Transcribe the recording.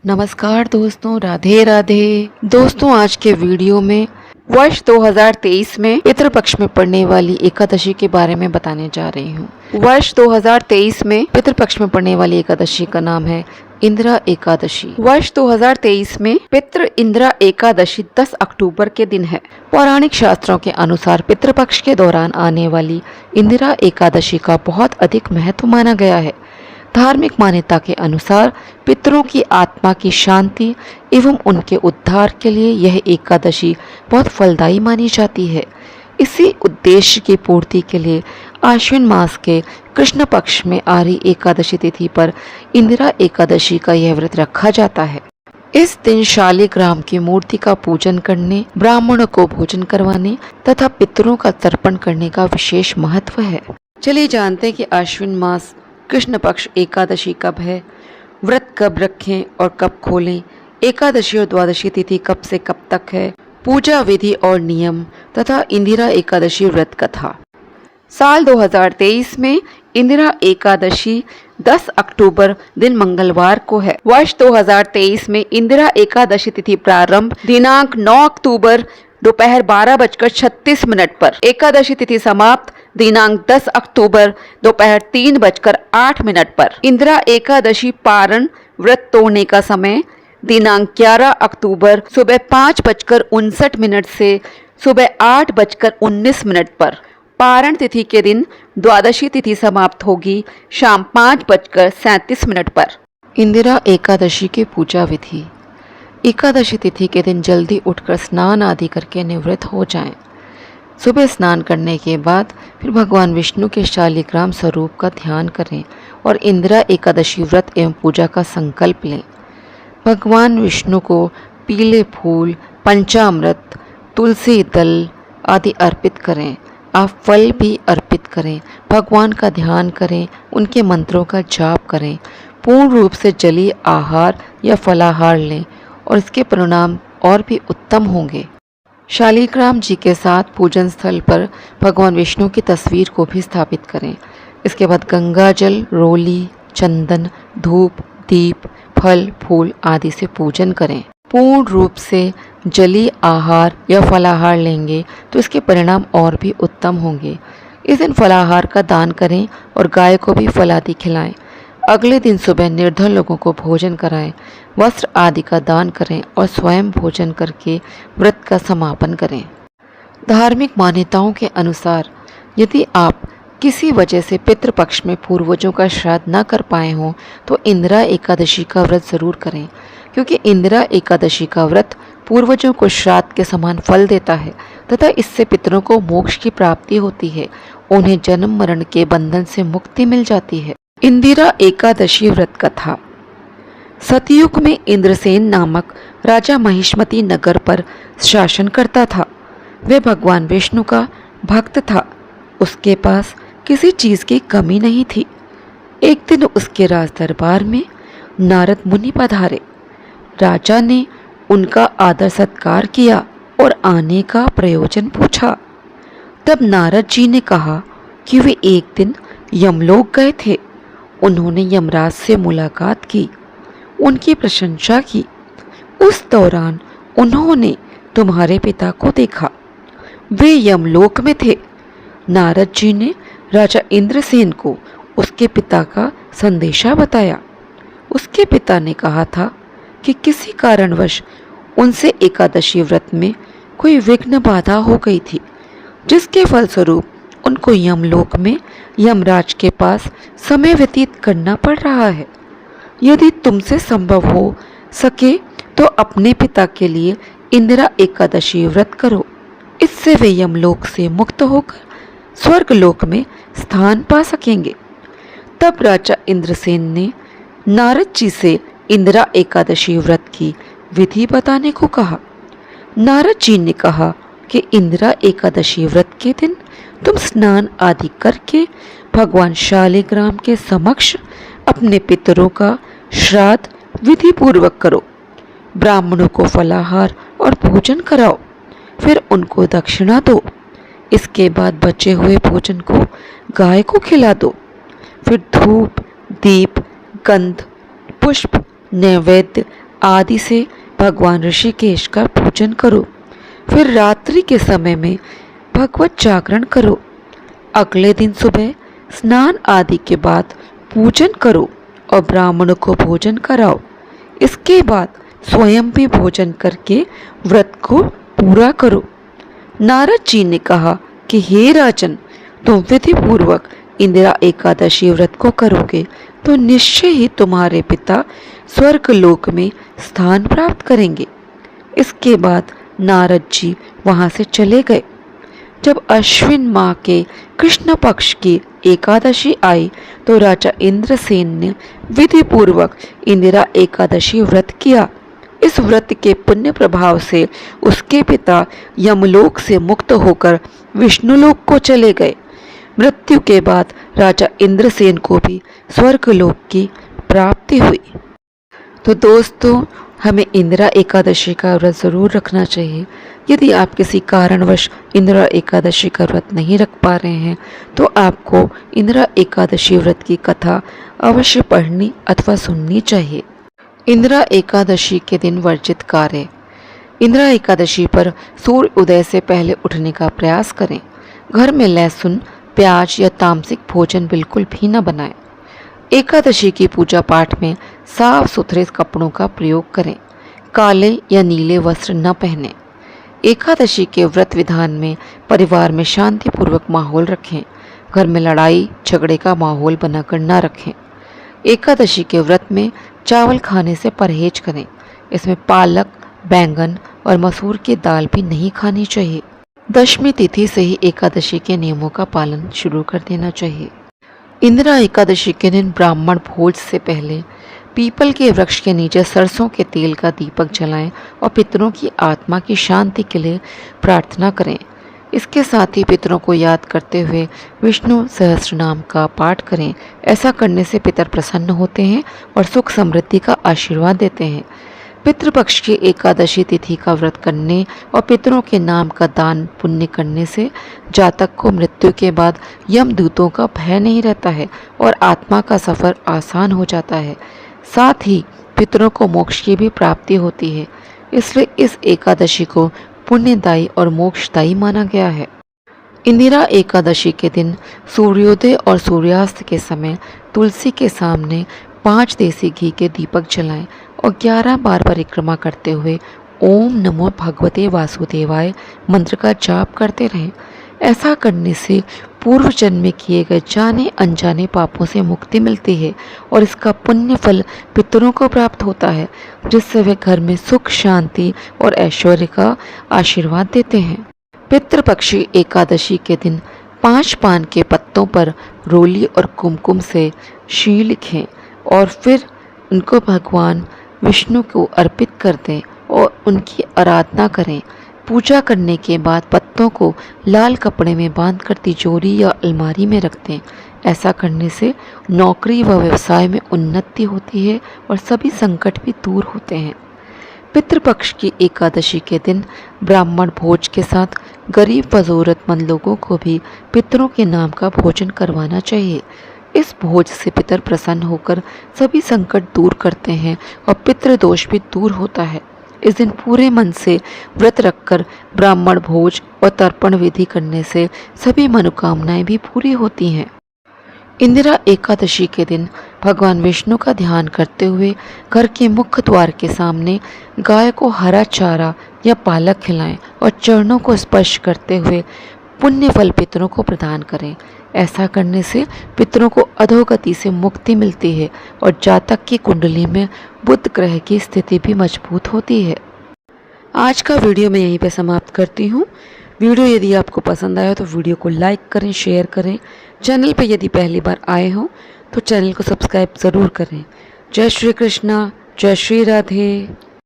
नमस्कार दोस्तों, राधे राधे। दोस्तों, आज के वीडियो में वर्ष 2023 में पितृपक्ष में पड़ने वाली एकादशी के बारे में बताने जा रही हूँ। वर्ष 2023 में पितृपक्ष में पड़ने वाली एकादशी का नाम है इंदिरा एकादशी। वर्ष 2023 में पितृ इंदिरा एकादशी 10 अक्टूबर के दिन है। पौराणिक शास्त्रों के अनुसार पितृपक्ष के दौरान आने वाली इंदिरा एकादशी का बहुत अधिक महत्व माना गया है। धार्मिक मान्यता के अनुसार पितरों की आत्मा की शांति एवं उनके उद्धार के लिए यह एकादशी बहुत फलदायी मानी जाती है। इसी उद्देश्य की पूर्ति के लिए आश्विन मास के कृष्ण पक्ष में आ रही एकादशी तिथि पर इंदिरा एकादशी का यह व्रत रखा जाता है। इस दिन शालिग्राम की मूर्ति का पूजन करने, ब्राह्मणों को भोजन करवाने तथा पितरों का तर्पण करने का विशेष महत्व है। चलिए जानते हैं कि आश्विन मास कृष्ण पक्ष एकादशी कब है, व्रत कब रखें और कब खोलें, एकादशी और द्वादशी तिथि कब से कब तक है, पूजा विधि और नियम तथा इंदिरा एकादशी व्रत कथा। साल 2023 में इंदिरा एकादशी 10 अक्टूबर दिन मंगलवार को है। वर्ष 2023 में इंदिरा एकादशी तिथि प्रारंभ दिनांक 9 अक्टूबर दोपहर 12:36 पर, एकादशी तिथि समाप्त दिनांक 10 अक्टूबर दोपहर 3:08 पर। इंदिरा एकादशी पारण व्रत तोड़ने का समय दिनांक 11 अक्टूबर सुबह 5:59 से सुबह 8:19 पर। पारण तिथि के दिन द्वादशी तिथि समाप्त होगी शाम 5:37 पर। इंदिरा एकादशी की पूजा विधि। एकादशी तिथि के दिन जल्दी उठकर स्नान आदि करके निवृत्त हो जाएं। सुबह स्नान करने के बाद फिर भगवान विष्णु के शालिग्राम स्वरूप का ध्यान करें और इंदिरा एकादशी व्रत एवं पूजा का संकल्प लें। भगवान विष्णु को पीले फूल, पंचामृत, तुलसी दल आदि अर्पित करें। आप फल भी अर्पित करें, भगवान का ध्यान करें, उनके मंत्रों का जाप करें। पूर्ण रूप से जलीय आहार या फलाहार लें और इसके परिणाम और भी उत्तम होंगे। शालिग्राम जी के साथ पूजन स्थल पर भगवान विष्णु की तस्वीर को भी स्थापित करें। इसके बाद गंगा जल, रोली, चंदन, धूप, दीप, फल फूल आदि से पूजन करें। पूर्ण रूप से जलीय आहार या फलाहार लेंगे तो इसके परिणाम और भी उत्तम होंगे। इस दिन फलाहार का दान करें और गाय को भी फल आदि खिलाएं। अगले दिन सुबह निर्धन लोगों को भोजन कराएं, वस्त्र आदि का दान करें और स्वयं भोजन करके व्रत का समापन करें। धार्मिक मान्यताओं के अनुसार यदि आप किसी वजह से पितृपक्ष में पूर्वजों का श्राद्ध न कर पाए हों तो इंदिरा एकादशी का व्रत जरूर करें, क्योंकि इंदिरा एकादशी का व्रत पूर्वजों को श्राद्ध के समान फल देता है तथा इससे पितरों को मोक्ष की प्राप्ति होती है, उन्हें जन्म मरण के बंधन से मुक्ति मिल जाती है। इंदिरा एकादशी व्रत कथा। सतयुग में इंद्रसेन नामक राजा महिष्मती नगर पर शासन करता था। वह भगवान विष्णु का भक्त था। उसके पास किसी चीज की कमी नहीं थी। एक दिन उसके राज दरबार में नारद मुनि पधारे। राजा ने उनका आदर सत्कार किया और आने का प्रयोजन पूछा। तब नारद जी ने कहा कि वे एक दिन यमलोक गए थे। उन्होंने यमराज से मुलाकात की, उनकी प्रशंसा की। उस दौरान उन्होंने तुम्हारे पिता को देखा, वे यमलोक में थे। नारद जी ने राजा इंद्रसेन को उसके पिता का संदेशा बताया। उसके पिता ने कहा था कि किसी कारणवश उनसे एकादशी व्रत में कोई विघ्न बाधा हो गई थी, जिसके फलस्वरूप उनको यमलोक में यमराज के पास समय व्यतीत करना पड़ रहा है। यदि तुमसे संभव हो सके तो अपने पिता के लिए इंदिरा एकादशी व्रत करो। इससे वे यमलोक से मुक्त होकर स्वर्गलोक में स्थान पा सकेंगे। तब राजा इंद्रसेन ने नारद जी से इंदिरा एकादशी व्रत की विधि बताने को कहा। नारद जी ने कहा कि इंदिरा एकादशी व्रत के दिन तुम स्नान आदि करके भगवान शालिग्राम के समक्ष अपने पितरों का श्राद्ध विधि पूर्वक करो। ब्राह्मणों को फलाहार और भोजन कराओ, फिर उनको दक्षिणा दो। इसके बाद बचे हुए भोजन को गाय को खिला दो। फिर धूप, दीप, गंध, पुष्प, नैवेद्य आदि से भगवान ऋषिकेश का पूजन करो। फिर रात्रि के समय में भगवत जागरण करो। अगले दिन सुबह स्नान आदि के बाद पूजन करो और ब्राह्मणों को भोजन कराओ। इसके बाद स्वयं भी भोजन करके व्रत को पूरा करो। नारद जी ने कहा कि हे राजन, तुम विधि पूर्वक इंदिरा एकादशी व्रत को करोगे तो निश्चय ही तुम्हारे पिता स्वर्ग लोक में स्थान प्राप्त करेंगे। इसके बाद नारद जी वहां से चले गए। जब अश्विन माह के कृष्ण पक्ष की एकादशी आई तो राजा इंद्रसेन ने विधि पूर्वक इंदिरा एकादशी व्रत किया। इस व्रत के पुण्य प्रभाव से उसके पिता यमलोक से मुक्त होकर विष्णुलोक को चले गए। मृत्यु के बाद राजा इंद्रसेन को भी स्वर्गलोक की प्राप्ति हुई। तो दोस्तों, हमें इंदिरा एकादशी का व्रत ज़रूर रखना चाहिए। यदि आप किसी कारणवश इंदिरा एकादशी का व्रत नहीं रख पा रहे हैं तो आपको इंदिरा एकादशी व्रत की कथा अवश्य पढ़नी अथवा सुननी चाहिए। इंदिरा एकादशी के दिन वर्जित कार्य। इंदिरा एकादशी पर सूर्य उदय से पहले उठने का प्रयास करें। घर में लहसुन, प्याज या तामसिक भोजन बिल्कुल भी न बनाएं। एकादशी की पूजा पाठ में साफ सुथरे कपड़ों का प्रयोग करें। काले या नीले वस्त्र न पहनें। एकादशी के व्रत विधान में परिवार में शांतिपूर्वक माहौल रखें। घर में लड़ाई झगड़े का माहौल बनाकर न रखें। एकादशी के व्रत में चावल खाने से परहेज करें। इसमें पालक, बैंगन और मसूर की दाल भी नहीं खानी चाहिए। दशमी तिथि से ही एकादशी के नियमों का पालन शुरू कर देना चाहिए। इंदिरा एकादशी के दिन ब्राह्मण भोज से पहले पीपल के वृक्ष के नीचे सरसों के तेल का दीपक जलाएं और पितरों की आत्मा की शांति के लिए प्रार्थना करें। इसके साथ ही पितरों को याद करते हुए विष्णु सहस्त्रनाम का पाठ करें। ऐसा करने से पितर प्रसन्न होते हैं और सुख समृद्धि का आशीर्वाद देते हैं। पितृपक्ष की एकादशी तिथि का व्रत करने और पितरों के नाम का दान पुण्य करने से जातक को मृत्यु के बाद यमदूतों का भय नहीं रहता है और आत्मा का सफ़र आसान हो जाता है। साथ ही पितरों को मोक्ष की भी प्राप्ति होती है। इसलिए इस एकादशी को पुण्यदायी और मोक्षदायी माना गया है। इंदिरा एकादशी के दिन सूर्योदय और सूर्यास्त के समय तुलसी के सामने 5 देसी घी के दीपक जलाएं और 11 बार परिक्रमा करते हुए ओम नमो भगवते वासुदेवाय मंत्र का जाप करते रहें। ऐसा करने से पूर्व जन्म में किए गए जाने अनजाने पापों से मुक्ति मिलती है और इसका पुण्य फल पितरों को प्राप्त होता है, जिससे वे घर में सुख, शांति और ऐश्वर्य का आशीर्वाद देते हैं। पितृपक्षी एकादशी के दिन 5 पान के पत्तों पर रोली और कुमकुम से शी लिखें और फिर उनको भगवान विष्णु को अर्पित कर दें और उनकी आराधना करें। पूजा करने के बाद पत्तों को लाल कपड़े में बांधकर तिजोरी या अलमारी में रख दें। ऐसा करने से नौकरी व व्यवसाय में उन्नति होती है और सभी संकट भी दूर होते हैं। पितृपक्ष की एकादशी के दिन ब्राह्मण भोज के साथ गरीब व ज़रूरतमंद लोगों को भी पितरों के नाम का भोजन करवाना चाहिए। इस भोज से पितर प्रसन्न होकर सभी संकट दूर करते हैं और पितृ दोष भी दूर होता है। इस दिन पूरे मन से व्रत रखकर ब्राह्मण भोज और तर्पण विधि करने से सभी मनोकामनाएं भी पूरी होती हैं। इंदिरा एकादशी के दिन भगवान विष्णु का ध्यान करते हुए घर के मुख्य द्वार के सामने गाय को हरा चारा या पालक खिलाएं और चरणों को स्पर्श करते हुए पुण्य फल पितरों को प्रदान करें। ऐसा करने से पितरों को अधोगति से मुक्ति मिलती है और जातक की कुंडली में बुध ग्रह की स्थिति भी मजबूत होती है। आज का वीडियो मैं यहीं पे समाप्त करती हूँ। वीडियो यदि आपको पसंद आया तो वीडियो को लाइक करें, शेयर करें। चैनल पे यदि पहली बार आए हो तो चैनल को सब्सक्राइब ज़रूर करें। जय श्री कृष्णा, जय श्री राधे।